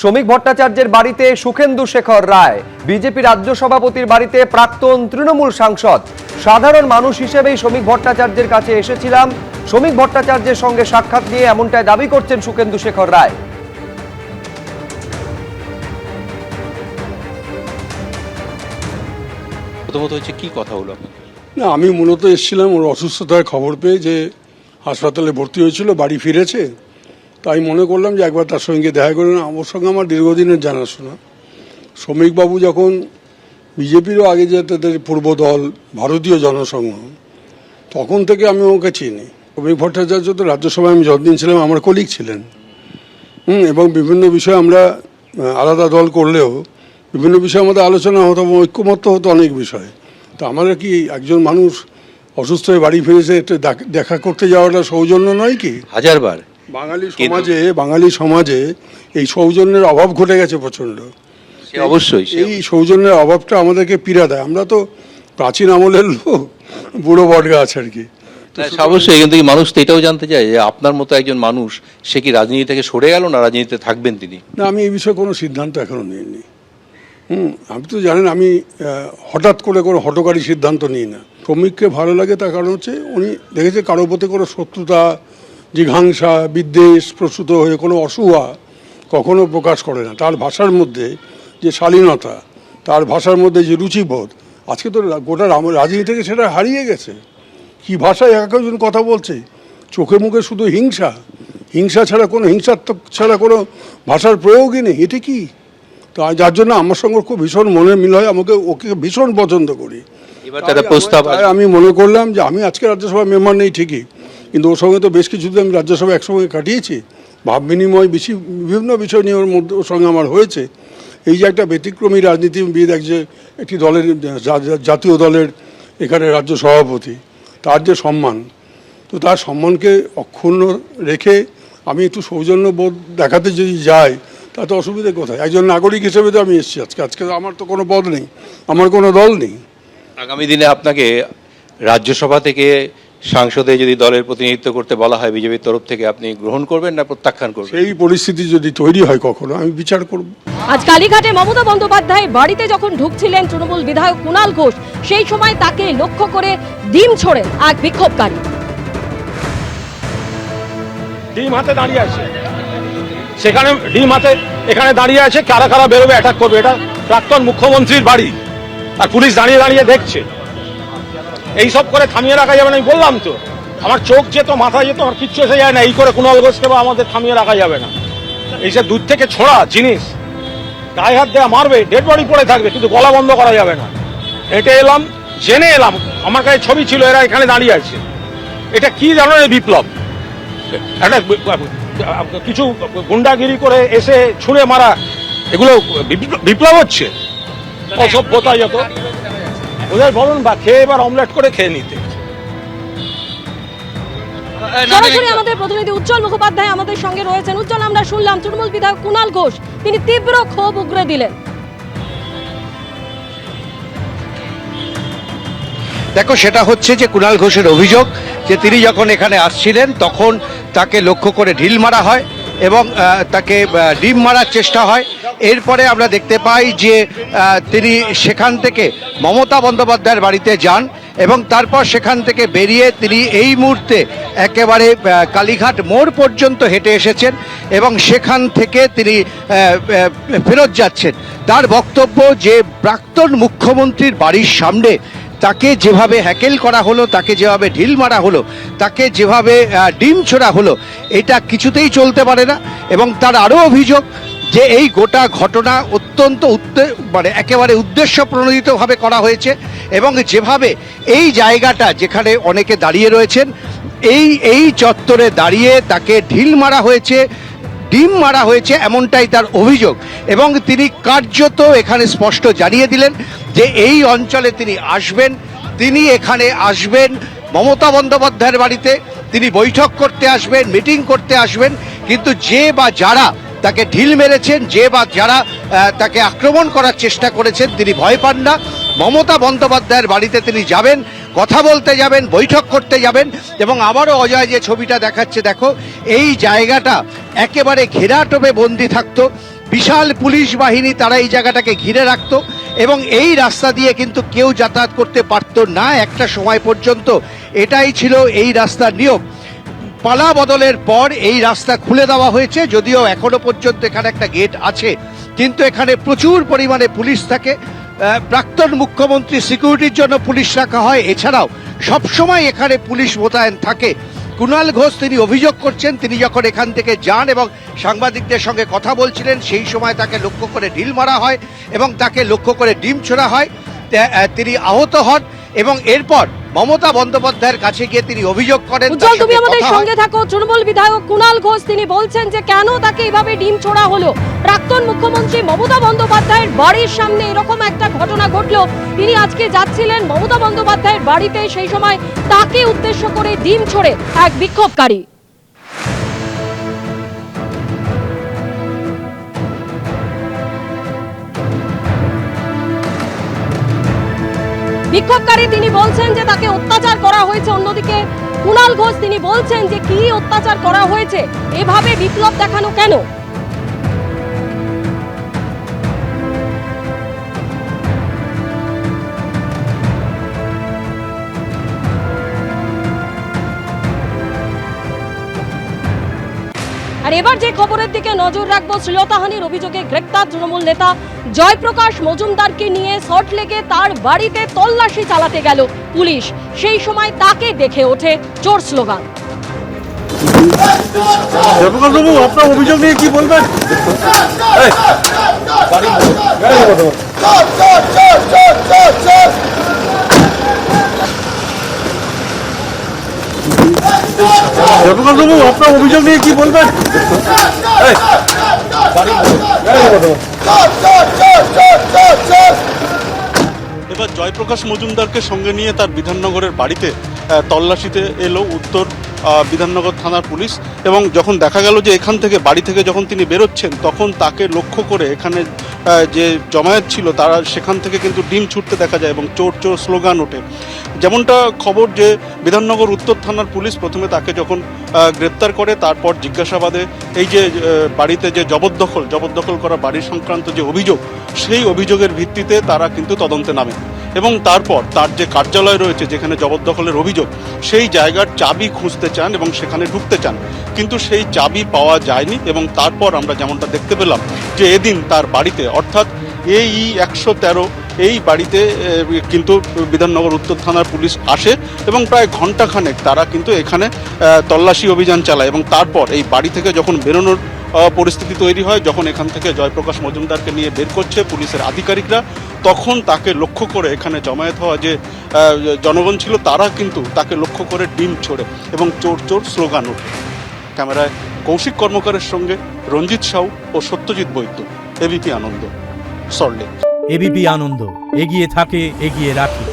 শ্রমিক ভট্টাচার্যের বাড়িতে সুখেন্দু শেখর রায়, বিজেপি রাজ্য সভাপতির বাড়িতে প্রাক্তন তৃণমূল সাংসদ। সাধারণ মানুষ হিসেবেই শ্রমিক ভট্টাচার্যের কাছে এসেছিলাম। শ্রমিক ভট্টাচার্যের সঙ্গে সাক্ষাৎ নিয়ে এমনটাই দাবি করছেন সুখেন্দু শেখর রায়। প্রথমত হচ্ছে কি কথা হলো? না, আমি মূলত এসেছিলাম ওর অসুস্থতার খবর পেয়ে, যে হাসপাতালে ভর্তি হয়েছিল, বাড়ি ফিরেছে। তাই মনে করলাম যে একবার তার সঙ্গে দেখা করে। ওর সঙ্গে আমার দীর্ঘদিনের জানাশোনা। শ্রমিকবাবু যখন বিজেপিরও আগে যে তাদের পূর্ব দল ভারতীয় জনসংঘ, তখন থেকে আমি ওকে চিনি। শ্রমিক ভট্টাচার্য তো রাজ্যসভায় আমি যতদিন ছিলাম আমার কলিগ ছিলেন। এবং বিভিন্ন বিষয়ে আমরা আলাদা দল করলেও বিভিন্ন বিষয়ে আমাদের আলোচনা হতো, ঐক্যমত্য হতো অনেক বিষয়। তো আমাদের কি একজন মানুষ অসুস্থ হয়ে বাড়ি ফিরেছে একটু দেখা করতে যাওয়াটা সৌজন্য নয় কি? হাজারবার বাঙালি সমাজে এই সৌজন্যের অভাব ঘটে গেছে প্রচণ্ড। অবশ্যই এই সৌজন্যের অভাবটা আমাদেরকে পীড়া দেয়। আমরা তো প্রাচীন আমলের লোক, বুড়ো বট গাছ আর কি। অবশ্যই, কিন্তু মানুষ তো এটাও জানতে চায় যে আপনার মতো একজন মানুষ সে কি রাজনীতি থেকে সরে গেল, না রাজনীতিতে থাকবেন তিনি? না, আমি এই বিষয়ে কোনো সিদ্ধান্ত এখনো নিইনি। আপনি তো জানেন আমি হঠাৎ করে কোনো হঠকারী সিদ্ধান্ত নিই না। শ্রমিককে ভালো লাগে তার কারণ হচ্ছে উনি দেখেছে কারোর প্রতি কোনো শত্রুতা, জিঘাংসা, বিদ্বেষ প্রসূত হয়ে কোনো অসূয়া কখনো প্রকাশ করে না। তার ভাষার মধ্যে যে শালীনতা, তার ভাষার মধ্যে যে রুচিবোধ, আজকে তো গোটা রাজনীতি থেকে সেটা হারিয়ে গেছে। কি ভাষায় একজন কথা বলছে, চোখে মুখে শুধু হিংসা ছাড়া কোনো হিংসাত্মক ছাড়া কোনো ভাষার প্রয়োগই নেই। এটা কি? তো যার জন্য আমার সঙ্গে খুব ভীষণ মনের মিল হয়। ওকে ভীষণ পছন্দ করি। আমি মনে করলাম যে আমি আজকে রাজ্যসভা মেম্বার নেই ঠিকই, কিন্তু ওর সঙ্গে তো বেশ কিছুদিন আমি রাজ্যসভা একসঙ্গে কাটিয়েছি। ভাব বিনিময় বিভিন্ন বিষয় নিয়ে ওর সঙ্গে আমার হয়েছে। এই যে একটা ব্যতিক্রমী রাজনীতিবিদ, একটি দলের জাতীয় দলের এখানে রাজ্য সভাপতি, তার যে সম্মান, তো তার সম্মানকে অক্ষুণ্ণ রেখে আমি একটু সৌজন্য বোধ দেখাতে যদি যাই, তাতে অসুবিধে কোথায়? একজন নাগরিক হিসেবে তো আমি এসেছি আজকে আমার তো কোনো পদ নেই, আমার কোনো দল নেই। আগামী দিনে আপনাকে রাজ্যসভা থেকে সংসদে যদি দলের প্রতিনিধিত্ব করতে বলা হয় বিজেপির তরফ থেকে, আপনি গ্রহণ করবেন না প্রত্যাখ্যান করবেন? সেই পরিস্থিতি যদি তৈরি হয় কখনো, আমি বিচার করব। আজ কালীঘাটে মমতা বন্দ্যোপাধ্যায় বাড়িতে যখন ঢুকছিলেন তৃণমূল বিধায়ক কুণাল ঘোষ, সেই সময় তাকে লক্ষ্য করে ডিম ছোড়েন এক বিক্ষোভকারী। ডিম হাতে দাঁড়িয়ে আছে, সেখানে ডিম হাতে এখানে দাঁড়িয়ে আছে, কারা কারা বেরোবে অ্যাটাক করবে। এটা প্রাক্তন মুখ্যমন্ত্রীর বাড়ি, আর পুলিশ দাঁড়িয়ে দাঁড়িয়ে দেখছে। এইসব করে থামিয়ে রাখা যাবে না। আমি বললাম তো, আমার চোখ যেত, মাথা যেত, আমার কিচ্ছু এসে যায় না। এই করে কুণাল ঘোষকে বা আমাদের থামিয়ে রাখা যাবে না। এই যে দূর থেকে ছোড়া জিনিস, গায়ে হাত দেওয়া, মারবে, ডেড বডি পড়ে থাকবে, কিন্তু গলা বন্ধ করা যাবে না। হেঁটে এলাম, জেনে এলাম, আমার কাছে ছবি ছিল, এরা এখানে দাঁড়িয়ে আছে। এটা কি ধরনের বিপ্লব? একটা কিছু গুন্ডাগিরি করে এসে ছুঁড়ে মারা, এগুলো বিপ্লব হচ্ছে? অসভ্যতা যত। ওদের বলুন বা খেয়ে এবার অমলেট করে খেয়ে নিতে। সরাসরি আমাদের প্রতিনিধি উজ্জ্বল মুখোপাধ্যায় আমাদের সঙ্গে রয়েছেন। উজ্জ্বল, আমরা শুনলাম তৃণমূল বিধায়ক কুণাল ঘোষ তিনি তীব্র ক্ষোভ উগরে দিলেন। দেখো, সেটা হচ্ছে যে কুণাল ঘোষের অভিযোগ যে তিনি যখন এখানে আসছিলেন তখন তাকে লক্ষ্য করে ঢিল মারা হয় এবং তাকে ডিম মারার চেষ্টা হয়। এরপরে আমরা দেখতে পাই যে তিনি সেখান থেকে মমতা বন্দ্যোপাধ্যায়ের বাড়িতে যান এবং তারপর সেখান থেকে বেরিয়ে তিনি এই মুহূর্তে একেবারে কালীঘাট মোড় পর্যন্ত হেঁটে এসেছেন এবং সেখান থেকে তিনি ফেরত যাচ্ছেন। তার বক্তব্য যে প্রাক্তন মুখ্যমন্ত্রীর বাড়ির সামনে তাকে যেভাবে হ্যাকেল করা হলো, তাকে যেভাবে ঢিল মারা হলো, তাকে যেভাবে ডিম ছোড়া হলো, এটা কিছুতেই চলতে পারে না। এবং তার আরও অভিযোগ যে এই গোটা ঘটনা অত্যন্ত একেবারে উদ্দেশ্য প্রণোদিতভাবে করা হয়েছে এবং যেভাবে এই জায়গাটা যেখানে অনেকে দাঁড়িয়ে রয়েছেন, এই চত্বরে দাঁড়িয়ে তাকে ঢিল মারা হয়েছে, ডিম মারা হয়েছে, এমনটাই তার অভিযোগ। এবং তিনি কার্যত এখানে স্পষ্ট জানিয়ে দিলেন যে এই অঞ্চলে তিনি আসবেন, তিনি এখানে আসবেন মমতা বন্দ্যোপাধ্যায়ের বাড়িতে, তিনি বৈঠক করতে আসবেন, মিটিং করতে আসবেন, কিন্তু যে বা যারা তাকে ঢিল মেরেছেন, যে বা যারা তাকে আক্রমণ করার চেষ্টা করেছেন, তিনি ভয় পান না। মমতা বন্দ্যোপাধ্যায়ের বাড়িতে তিনি যাবেন, কথা বলতে যাবেন, বৈঠক করতে যাবেন। এবং আবারও অজয় যে ছবিটা দেখাচ্ছে, দেখো এই জায়গাটা একেবারে ঘেরাটোপে বন্দি থাকতো, বিশাল পুলিশ বাহিনী তারা এই জায়গাটাকে ঘিরে রাখতো এবং এই রাস্তা দিয়ে কিন্তু কেউ যাতায়াত করতে পারতো না একটা সময় পর্যন্ত। এটাই ছিল এই রাস্তার নিয়ম। পালা বদলের পর এই রাস্তা খুলে দেওয়া হয়েছে, যদিও এখনো পর্যন্ত এখানে একটা গেট আছে, কিন্তু এখানে প্রচুর পরিমাণে পুলিশ থাকে। প্রাক্তন মুখ্যমন্ত্রী সিকিউরিটির জন্য পুলিশ রাখা হয়, এছাড়াও সবসময় এখানে পুলিশ মোতায়েন থাকে। কুণাল ঘোষ তিনি অভিযোগ করছেন, তিনি যখন এখান থেকে যান এবং সাংবাদিকদের সঙ্গে কথা বলছিলেন সেই সময় তাকে লক্ষ্য করে ঢিল মারা হয় এবং তাকে লক্ষ্য করে ডিম ছোড়া হয়। তিনি আহত হন এবং এরপর মমতা বন্দ্যোপাধ্যায়ের কাছে গিয়ে তিনি অভিযোগ করেন। উজ্জ্বল, তুমি আমাদের সঙ্গে থাকো। তৃণমূল বিধায়ক কুণাল ঘোষ তিনি বলছেন যে কেন তাকে এভাবে ডিম ছোড়া হলো। প্রাক্তন মুখ্যমন্ত্রী মমতা বন্দ্যোপাধ্যায়ের বাড়ির সামনে এরকম একটা ঘটনা ঘটলো, তিনি আজকে যাচ্ছিলেন মমতা বন্দ্যোপাধ্যায়ের বাড়িতে, সেই সময় তাকে উদ্দেশ্য করে ডিম ছোড়ে এক বিক্ষোভকারী। বিক্ষোভকারী তিনি বলছেন যে তাকে অত্যাচার করা হয়েছে। অন্যদিকে কুণাল ঘোষ তিনি বলছেন যে কি অত্যাচার করা হয়েছে, এভাবে বিপ্লব দেখানো কেন? আর এবার যে খবরের দিকে নজর রাখবো, শ্লীলতাহানির অভিযোগে গ্রেপ্তার তৃণমূল নেতা জয়প্রকাশ মজুমদারকে নিয়ে সল্টলেকে তার বাড়িতে তল্লাশি চালাতে গেল পুলিশ। সেই সময় তাকে দেখে ওঠে চোর স্লোগান। আপনার অভিযোগ নিয়ে কি বলবেন? আপনার অভিযোগ নিয়ে কি বলবেন? এবার জয়প্রকাশ মজুমদারকে সঙ্গে নিয়ে তার বিধাননগরের বাড়িতে তল্লাশিতে এলো উত্তর বিধাননগর থানার পুলিশ। এবং যখন দেখা গেল যে এখান থেকে বাড়ি থেকে যখন তিনি বেরোচ্ছেন তখন তাকে লক্ষ্য করে এখানে যে জমায়েত ছিল তারা সেখান থেকে কিন্তু ডিম ছুটতে দেখা যায় এবং চোর চোর স্লোগান ওঠে। যেমনটা খবর যে বিধাননগর উত্তর থানার পুলিশ প্রথমে তাকে যখন গ্রেপ্তার করে, তারপর জিজ্ঞাসাবাদে এই যে বাড়িতে যে জবরদখল করা বাড়ি সংক্রান্ত যে অভিযোগ, সেই অভিযোগের ভিত্তিতে তারা কিন্তু তদন্তে নামে এবং তারপর তার যে কার্যালয় রয়েছে যেখানে জবরদখলের অভিযোগ, সেই জায়গার চাবি খুঁজতে চান এবং সেখানে ঢুকতে চান, কিন্তু সেই চাবি পাওয়া যায়নি। এবং তারপর আমরা যেমনটা দেখতে পেলাম যে এদিন তার বাড়িতে অর্থাৎ এই 113 এই বাড়িতে কিন্তু বিধাননগর উত্তর থানার পুলিশ আসে এবং প্রায় ঘণ্টাখানেক তারা কিন্তু এখানে তল্লাশি অভিযান চালায় এবং তারপর এই বাড়ি থেকে যখন বেরোনোর পরিস্থিতি তৈরি হয়, যখন এখান থেকে জয়প্রকাশ মজুমদারকে নিয়ে বের করছে পুলিশের আধিকারিকরা, তখন তাকে লক্ষ্য করে এখানে জমায়েত হওয়া যে জনগণ ছিল তারা কিন্তু তাকে লক্ষ্য করে ডিম ছোড়ে এবং চোর চোর স্লোগান ওঠে। ক্যামেরায় কৌশিক কর্মকারের সঙ্গে রঞ্জিত সাউ ও সত্যজিৎ বৈদ্য, এবিপি আনন্দ, সল্টলেক। এবিপি আনন্দ, এগিয়ে থাকে, এগিয়ে রাখে।